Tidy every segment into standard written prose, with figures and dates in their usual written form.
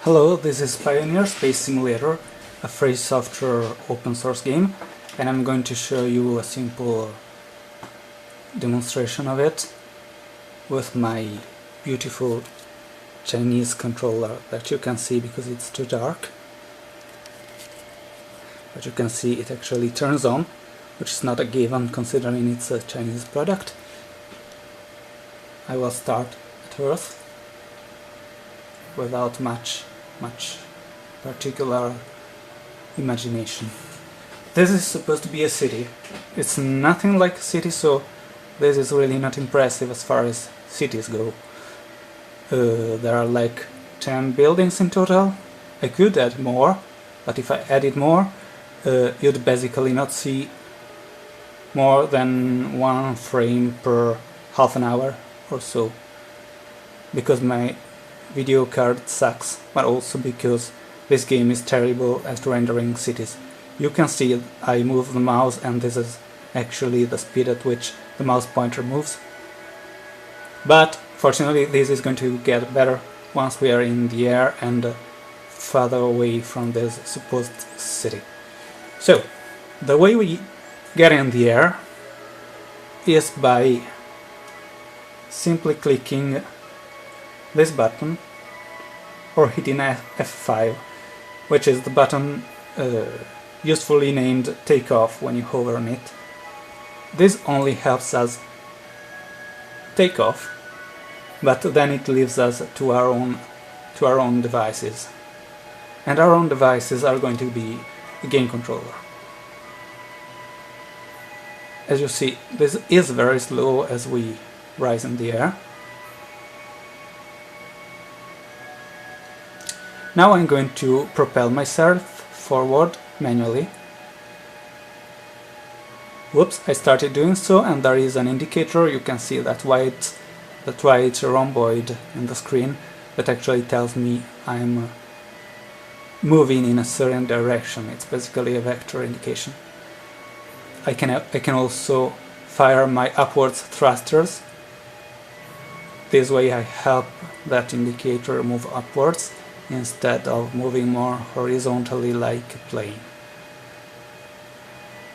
Hello, this is Pioneer Space Simulator, a free software open source game, and I'm going to show you a simple demonstration of it with my beautiful Chinese controller that you can see because it's too dark. But you can see it actually turns on, which is not a given considering it's a Chinese product. I will start at Earth without much particular imagination. This is supposed to be a city. It's nothing like a city, so this is really not impressive as far as cities go. There are like 10 buildings in total. I could add more, but if I added more, you'd basically not see more than one frame per half an hour or so, because my video card sucks, but also because this game is terrible at rendering cities. You can see I move the mouse, and this is actually the speed at which the mouse pointer moves. But fortunately this is going to get better once we are in the air and further away from this supposed city. So, the way we get in the air is by simply clicking this button or hitting F5, which is the button usefully named takeoff when you hover on it. This only helps us take off, but then it leaves us to our own devices, and our own devices are going to be a game controller. As you see, this is very slow as we rise in the air. Now I'm going to propel myself forward manually. Whoops, I started doing so, and there is an indicator. You can see that white rhomboid in the screen that actually tells me I'm moving in a certain direction. It's basically a vector indication. I can also fire my upwards thrusters. This way I help that indicator move upwards instead of moving more horizontally like a plane.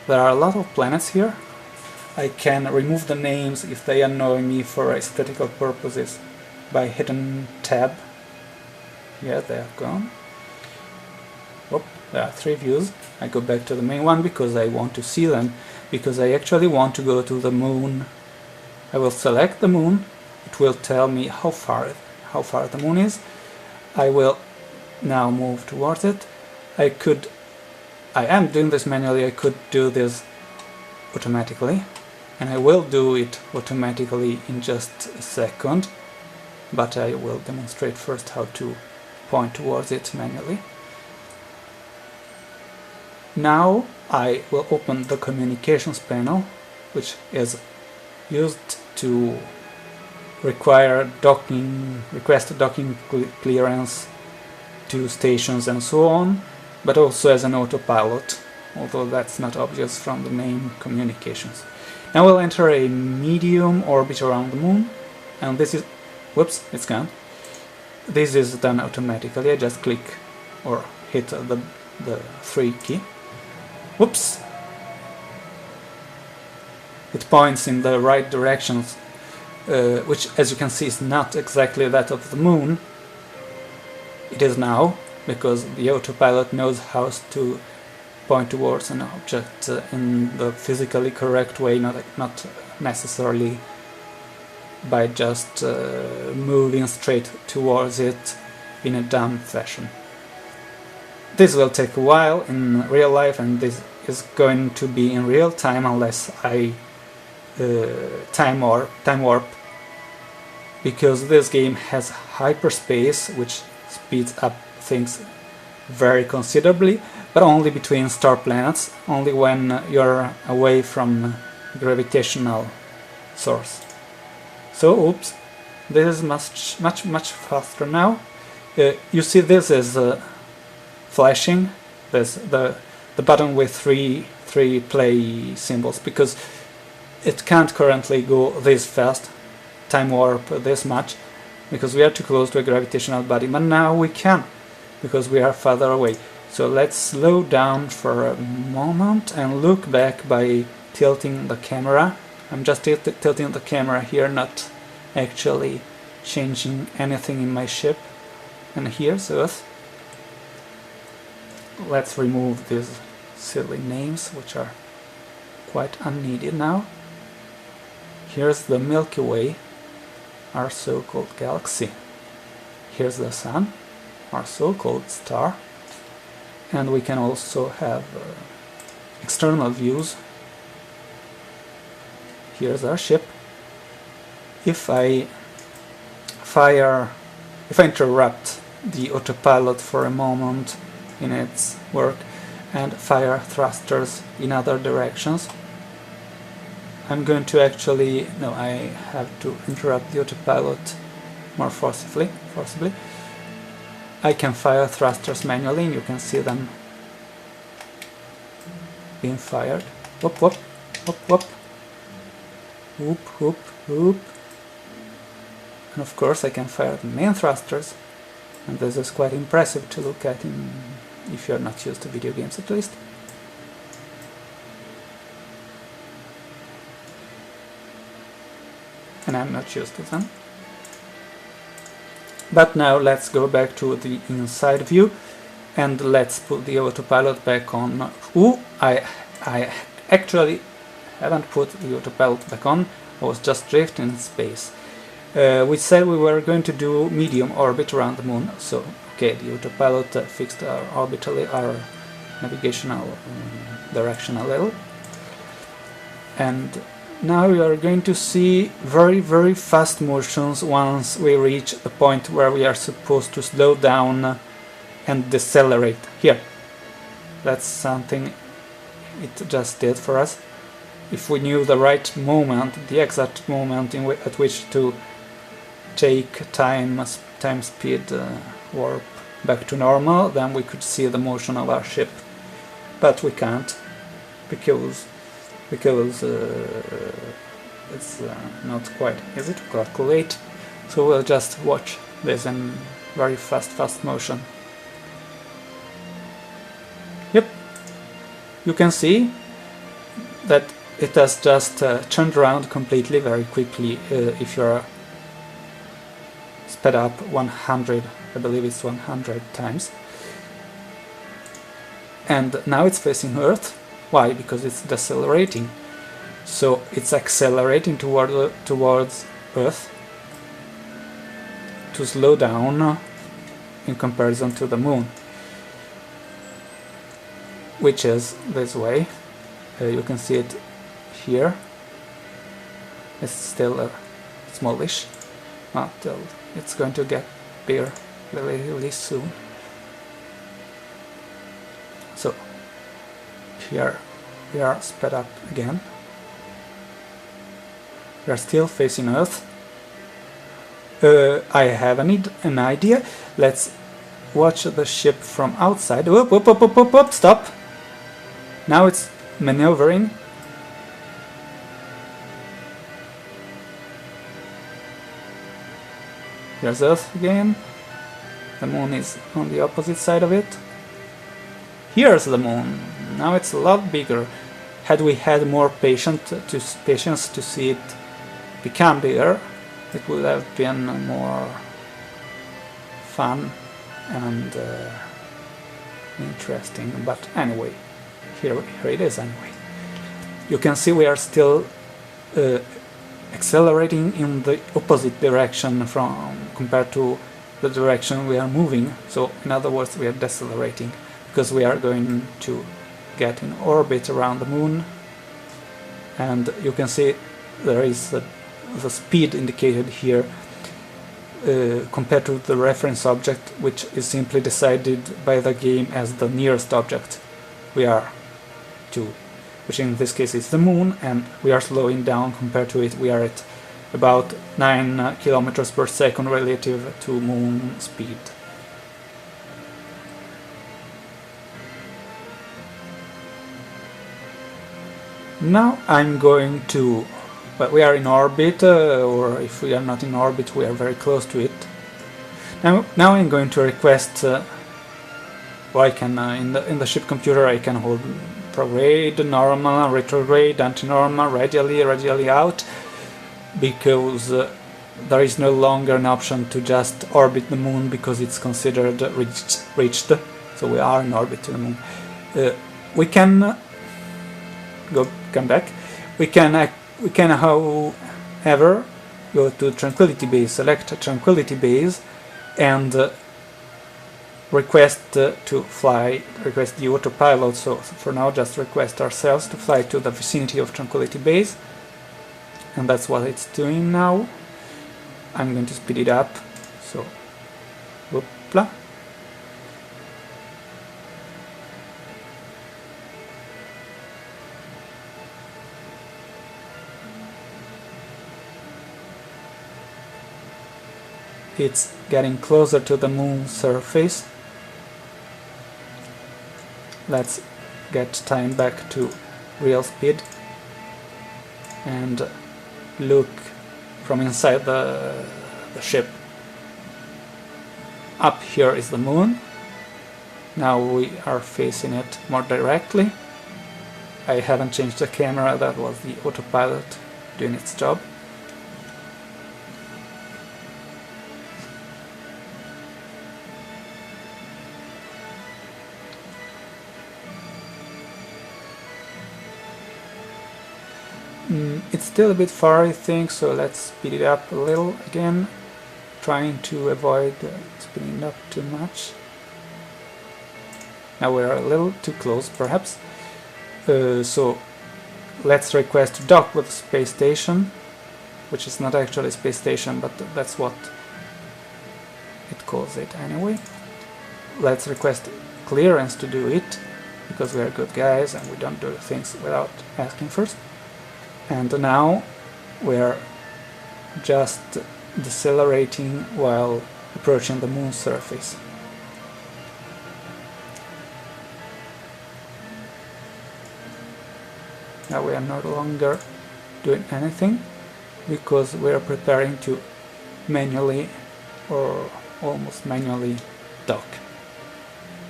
There are a lot of planets here. I can remove the names if they annoy me for aesthetical purposes by hitting tab. Yeah, they are gone. Oh, there are 3 views. I go back to the main one because I want to see them, because I actually want to go to the moon. I will select the moon. It will tell me how far the moon is. I will now move towards it. I am doing this manually. I could do this automatically, and I will do it automatically in just a second, but I will demonstrate first how to point towards it manually. Now I will open the communications panel, which is used to request docking clearance to stations and so on, but also as an autopilot, although that's not obvious from the main communications. Now we'll enter a medium orbit around the moon, and this is... whoops, it's gone. This is done automatically. I just click or hit the 3 key. Whoops! It points in the right directions, which, as you can see, is not exactly that of the moon. It is now, because the autopilot knows how to point towards an object in the physically correct way, not necessarily by just moving straight towards it in a dumb fashion. This will take a while in real life, and this is going to be in real time unless I time warp, because this game has hyperspace, which speeds up things very considerably, but only between star planets, only when you're away from gravitational source. So, oops, this is much faster now. You see this is flashing. There's the button with three play symbols, because it can't currently go this fast, time warp this much, because we are too close to a gravitational body, but now we can. because we are farther away. So let's slow down for a moment and look back by tilting the camera. I'm just tilting the camera here, not actually changing anything in my ship. And here's Earth. Let's remove these silly names, which are quite unneeded now. Here's the Milky Way, our so-called galaxy. Here's the Sun, our so-called star. And we can also have external views. Here's our ship. If I interrupt the autopilot for a moment in its work and fire thrusters in other directions, I'm going to actually, no, I have to interrupt the autopilot more forcibly. I can fire thrusters manually, and you can see them being fired. Whoop, whoop, whoop, whoop. Whoop, whoop, whoop. And of course I can fire the main thrusters, and this is quite impressive to look at if you're not used to video games at least. And I'm not used to them. But now let's go back to the inside view and let's put the autopilot back on. Ooh, I actually haven't put the autopilot back on. I was just drifting in space. We said we were going to do medium orbit around the moon, so okay, the autopilot fixed our navigational direction a little. And now we are going to see very fast motions once we reach the point where we are supposed to slow down and decelerate. Here, that's something it just did for us. If we knew the right moment, the exact moment at which to take time speed warp back to normal, then we could see the motion of our ship. But we can't, because it's not quite easy to calculate. So we'll just watch this in very fast motion. Yep, you can see that it has just turned around completely very quickly if you're sped up 100, I believe it's 100 times. And now it's facing Earth. Why? Because it's decelerating. So it's accelerating towards Earth to slow down in comparison to the Moon, which is this way. You can see it here. It's still smallish, until it's going to get bigger really soon. So here we are sped up again. We are still facing Earth. I have an idea. Let's watch the ship from outside. Whoop, stop! Now it's maneuvering. Here's Earth again. The Moon is on the opposite side of it. Here's the Moon. Now it's a lot bigger. Had we had more patience to see it become bigger, it would have been more fun and interesting. But anyway, here it is anyway. You can see we are still accelerating in the opposite direction compared to the direction we are moving. So in other words, we are decelerating because we are going to get in orbit around the Moon, and you can see there is the speed indicated here compared to the reference object, which is simply decided by the game as the nearest object we are to, which in this case is the Moon, and we are slowing down compared to it. We are at about 9 kilometers per second relative to Moon speed. Now I'm going to, well, we are in orbit, or if we are not in orbit, we are very close to it. Now I'm going to request or I can in the ship computer I can hold prograde, normal, retrograde, anti-normal, radially out, because there is no longer an option to just orbit the moon because it's considered reached. So we are in orbit to the moon. We can come back. We can however go to Tranquility Base, select Tranquility Base, and request to fly, request the autopilot. So for now just request ourselves to fly to the vicinity of Tranquility Base, and that's what it's doing now. I'm going to speed it up, so whoopla. It's getting closer to the moon surface. Let's get time back to real speed and look from inside the ship. Up here is the moon. Now we are facing it more directly. I haven't changed the camera, that was the autopilot doing its job. It's still a bit far, I think, so let's speed it up a little again, trying to avoid speeding up too much. Now we're a little too close, perhaps. So let's request to dock with the space station, which is not actually a space station, but that's what it calls it anyway. Let's request clearance to do it, because we are good guys and we don't do things without asking first. And now we're just decelerating while approaching the moon's surface. Now we are no longer doing anything because we are preparing to manually or almost manually dock,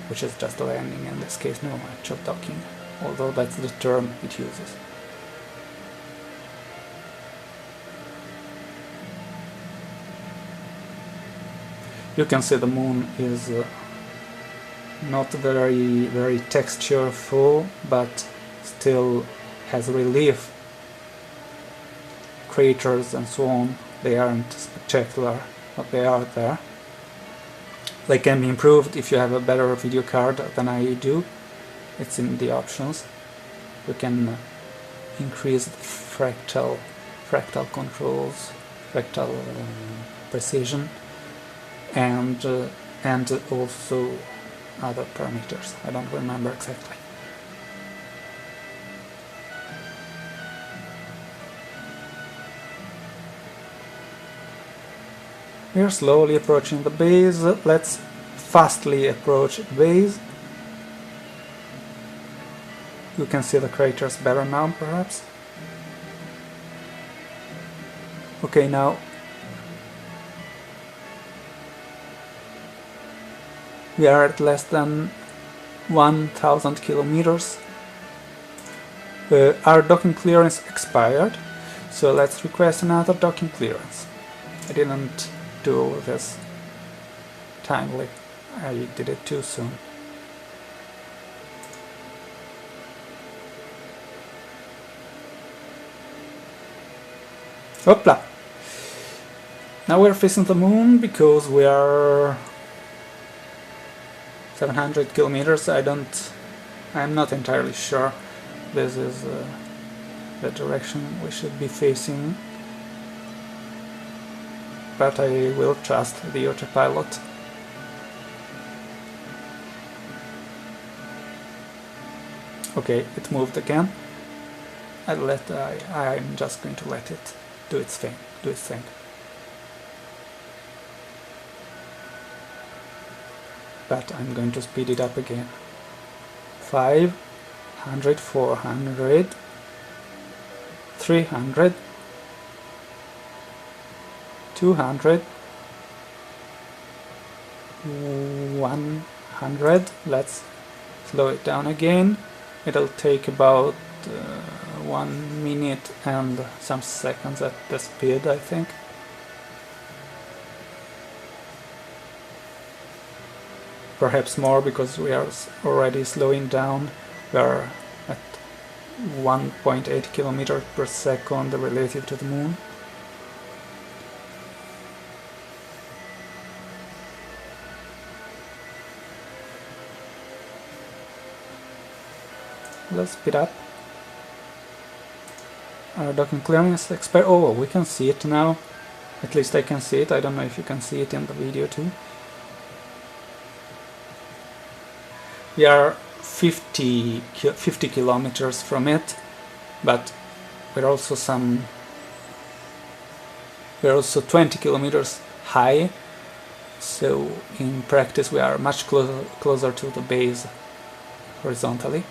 which is just a landing, in this case no actual docking, although that's the term it uses. You can see the moon is not very textureful, but still has relief, craters and so on. They aren't spectacular, but they are there. They can be improved if you have a better video card than I do. It's in the options. You can increase the fractal controls, fractal precision, and also other parameters. I don't remember exactly. We are slowly approaching the base. Let's fastly approach the base. You can see the craters better now, perhaps. Okay, now we are at less than 1000 kilometers. Our docking clearance expired, so let's request another docking clearance. I didn't do this timely, I did it too soon. Hopla! Now we're facing the moon because we are 700 kilometers. I'm not entirely sure this is the direction we should be facing, but I will trust the autopilot. Okay, it moved again. I'm just going to let it do its thing. But I'm going to speed it up again. 500, 400, 300, 200, 100. Let's slow it down again. It'll take about 1 minute and some seconds at the speed, I think. Perhaps more, because we are already slowing down. We are at 1.8 kilometers per second relative to the moon. Let's speed up. Docking clearance expert. Oh, we can see it now. At least I can see it. I don't know if you can see it in the video too. We are 50 kilometers from it, but we're also 20 kilometers high, so in practice we are much closer to the base horizontally.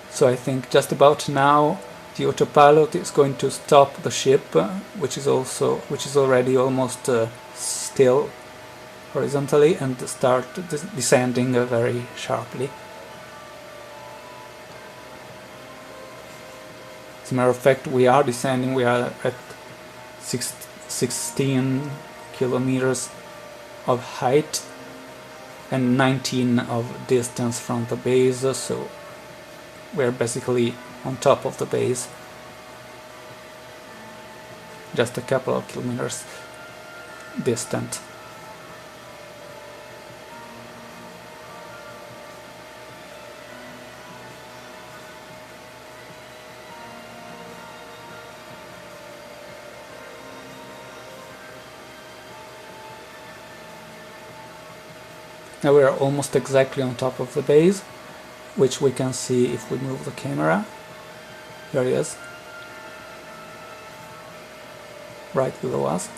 So I think just about now the autopilot is going to stop the ship, which is already almost still horizontally, and start descending very sharply. As a matter of fact, we are descending. We are at 16 kilometers of height and 19 of distance from the base, so we're basically on top of the base, just a couple of kilometers distant. Now we are almost exactly on top of the base, which we can see if we move the camera. There he is, right below us.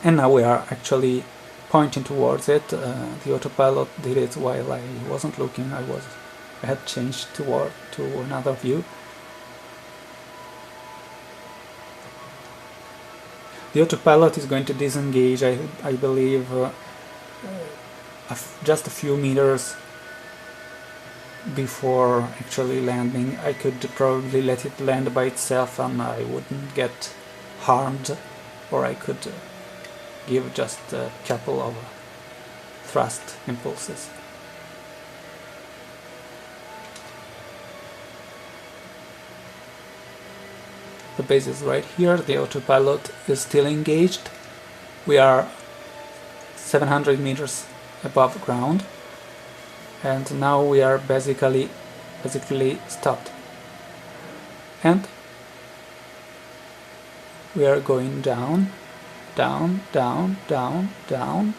And now we are actually pointing towards it. The autopilot did it while I wasn't looking. I had changed to another view. The autopilot is going to disengage, I believe, just a few meters before actually landing. I could probably let it land by itself and I wouldn't get harmed, or I could give just a couple of thrust impulses. The base is right here. The autopilot is still engaged. We are 700 meters above ground, and now we are basically stopped, and we are going down, down, down, down, down.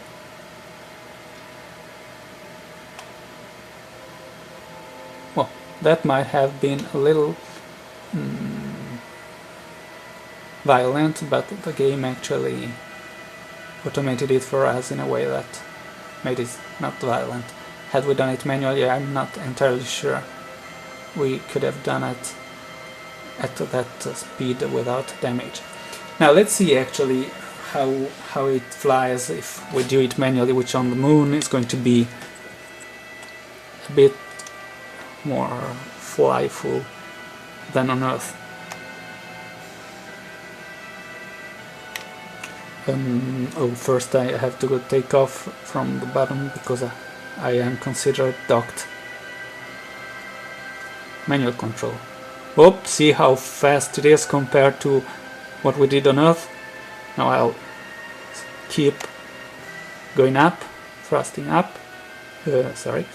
Well, that might have been a little violent, but the game actually automated it for us in a way that made it not violent. Had we done it manually, I'm not entirely sure we could have done it at that speed without damage. Now let's see actually how it flies if we do it manually, which on the moon is going to be a bit more flyful than on Earth. First I have to go take off from the bottom because I am considered docked. Manual control. Oh, see how fast it is compared to what we did on Earth. Now I'll keep going up, thrusting up. Sorry.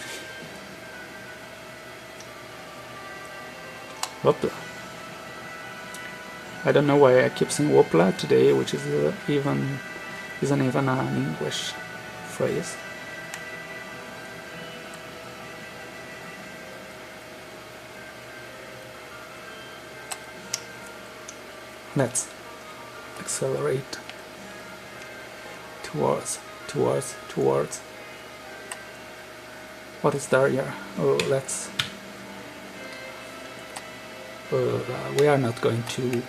Whoop. I don't know why I keep saying whoopla today, which is isn't even an English phrase. Let's accelerate towards. What is there here? Oh, let's. We are not going to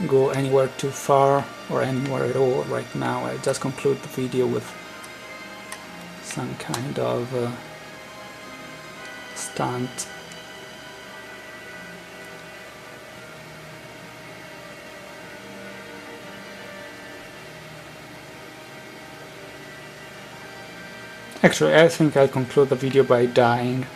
go anywhere too far or anywhere at all right now. I just conclude the video with some kind of stunt. Actually, I think I'll conclude the video by dying.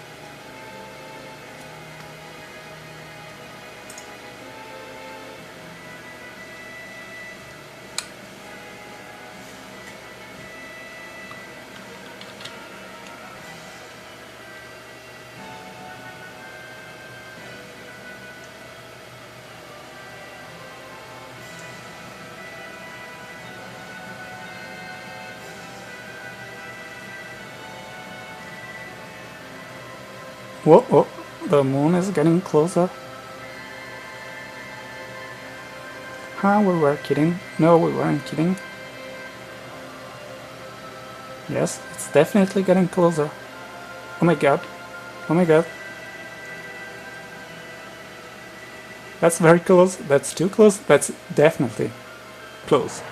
Whoa, whoa, the moon is getting closer. Huh, we were kidding. No, we weren't kidding. Yes, it's definitely getting closer. Oh my god. Oh my god. That's very close. That's too close. That's definitely close.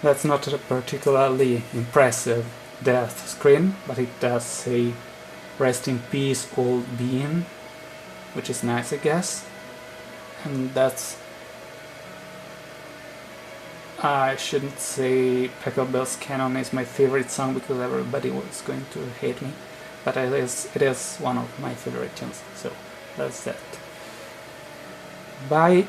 That's not a particularly impressive death screen, but it does say "Rest in peace, old being," which is nice, I guess. And that's... I shouldn't say Pachelbel's Canon is my favorite song because everybody was going to hate me, but it is one of my favorite tunes, so that's that. Bye!